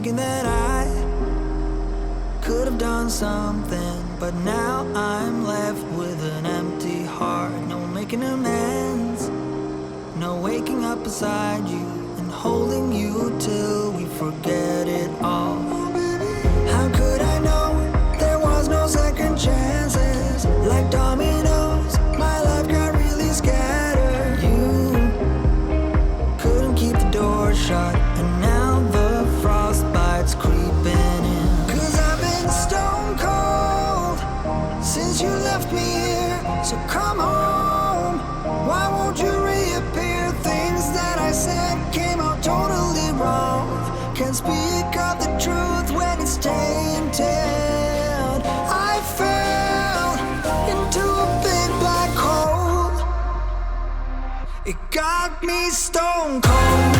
thinking that I could have done something, but now I'm left with an empty heart. No making amends, no waking up beside you and holding you till we forget it all. How could I know there was no second chances? Like dominoes, my life got really scattered. You couldn't keep the door shut, and now the frostbite's creeping in. 'Cause I've been stone cold since you left me here. So come home, why won't you reappear? Things that I said came out totally wrong. Can't speak of the truth when it's tainted. I fell into a big black hole. It got me stone cold.